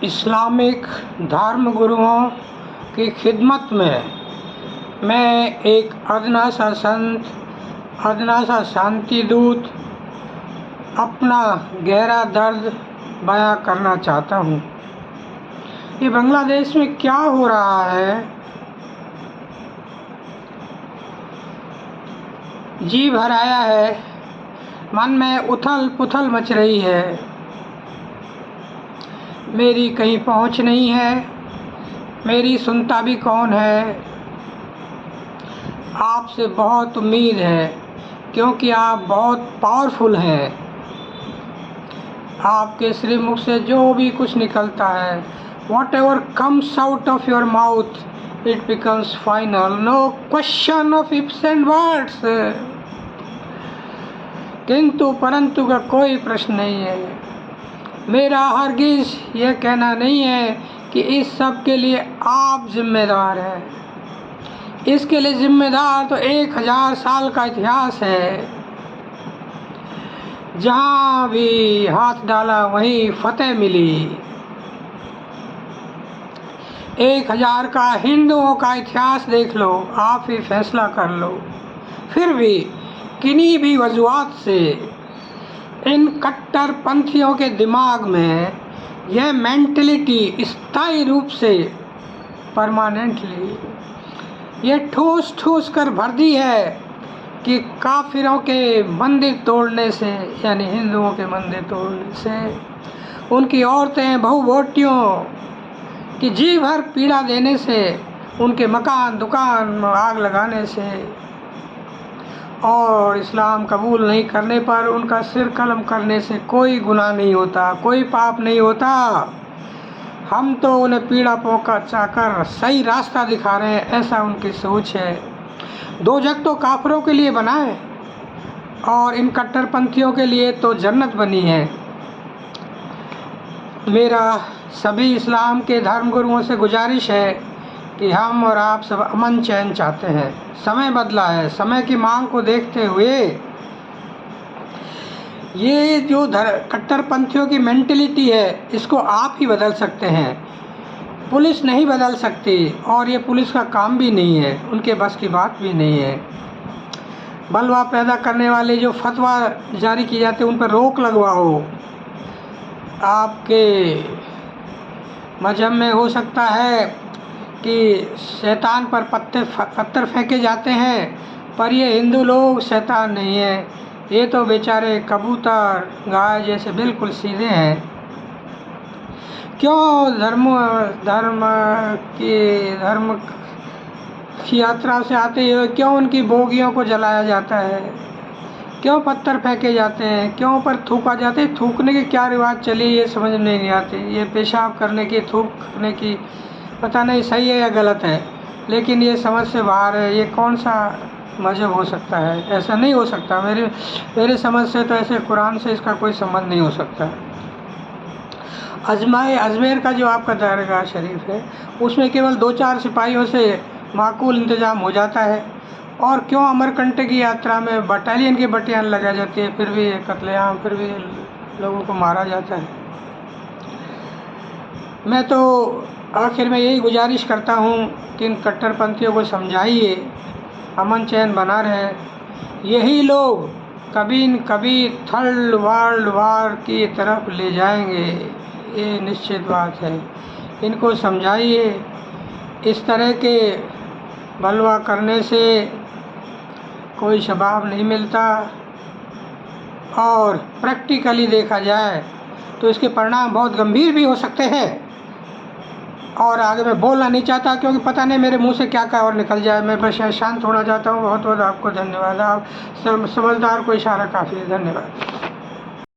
Islamic धर्म गुरुओं की खिदमत में मैं एक अदना सा संत, अदना सा शांति दूत अपना गहरा दर्द बयां करना चाहता हूँ। ये बांग्लादेश में क्या हो रहा है, जी भर आया है, मन में उथल पुथल मच रही है। मेरी कहीं पहुँच नहीं है, मेरी सुनता भी कौन है। आपसे बहुत उम्मीद है क्योंकि आप बहुत पावरफुल हैं। आपके श्रीमुख से जो भी कुछ निकलता है, whatever comes out of your mouth, it becomes final, no question of ifs and buts। किंतु परंतु का कोई प्रश्न नहीं है। मेरा हरगिज़ ये कहना नहीं है कि इस सब के लिए आप जिम्मेदार हैं। इसके लिए जिम्मेदार तो 1000 साल का इतिहास है। जहाँ भी हाथ डाला वहीं फतेह मिली। 1000 का हिंदुओं का इतिहास देख लो, आप ही फैसला कर लो। फिर भी किन्हीं भी वजूहात से इन कट्टरपंथियों के दिमाग में यह मेंटलिटी स्थायी रूप से परमानेंटली ये ठूस ठूस कर भर दी है कि काफिरों के मंदिर तोड़ने से, यानी हिंदुओं के मंदिर तोड़ने से, उनकी औरतें बहुवोटियों की जी भर पीड़ा देने से, उनके मकान दुकान में आग लगाने से और इस्लाम कबूल नहीं करने पर उनका सिर कलम करने से कोई गुनाह नहीं होता, कोई पाप नहीं होता। हम तो उन्हें पीड़ा पहुंचाकर सही रास्ता दिखा रहे हैं, ऐसा उनकी सोच है। दोजख तो काफिरों के लिए बना है और इन कट्टरपंथियों के लिए तो जन्नत बनी है। मेरा सभी इस्लाम के धर्मगुरुओं से गुजारिश है कि हम और आप सब अमन चैन चाहते हैं। समय बदला है, समय की मांग को देखते हुए ये जो कट्टरपंथियों की मेंटलिटी है, इसको आप ही बदल सकते हैं। पुलिस नहीं बदल सकती और ये पुलिस का काम भी नहीं है, उनके बस की बात भी नहीं है। बलवा पैदा करने वाले जो फतवा जारी किए जाते हैं उन पर रोक लगवाओ। आपके मजहब में हो सकता है कि शैतान पर पत्थर फेंके जाते हैं, पर ये हिंदू लोग शैतान नहीं है। ये तो बेचारे कबूतर गाय जैसे बिल्कुल सीधे हैं। क्यों धर्म की यात्रा से आते हुए क्यों उनकी बोगियों को जलाया जाता है, क्यों पत्थर फेंके जाते हैं, क्यों पर थूका जाते हैं। थूकने की क्या रिवाज चली ये समझ में नहीं आती। ये पेशाब करने की, थूकने की पता नहीं सही है या गलत है, लेकिन ये समझ से बाहर है। ये कौन सा मजहब हो सकता है? ऐसा नहीं हो सकता। मेरे समझ से तो ऐसे कुरान से इसका कोई संबंध नहीं हो सकता। अजमेर का जो आपका दरगाह शरीफ है, उसमें केवल 2-4 सिपाहियों से माकूल इंतज़ाम हो जाता है। और क्यों अमरकंटक की यात्रा में बटालियन की बटियान लगाई जाती है, फिर भी कत्लेआम, फिर भी लोगों को मारा जाता है। मैं तो आखिर में यही गुजारिश करता हूँ कि इन कट्टरपंथियों को समझाइए, अमन चैन बना रहे। यही लोग कभी न कभी थर्ड वर्ल्ड वार की तरफ ले जाएंगे, ये निश्चित बात है। इनको समझाइए, इस तरह के बलवा करने से कोई शबाब नहीं मिलता और प्रैक्टिकली देखा जाए तो इसके परिणाम बहुत गंभीर भी हो सकते हैं। और आगे मैं बोलना नहीं चाहता क्योंकि पता नहीं मेरे मुंह से क्या क्या और निकल जाए। मैं बस शांत होना चाहता हूँ। बहुत बहुत आपको धन्यवाद। आप समझदार को इशारा काफ़ी है। धन्यवाद।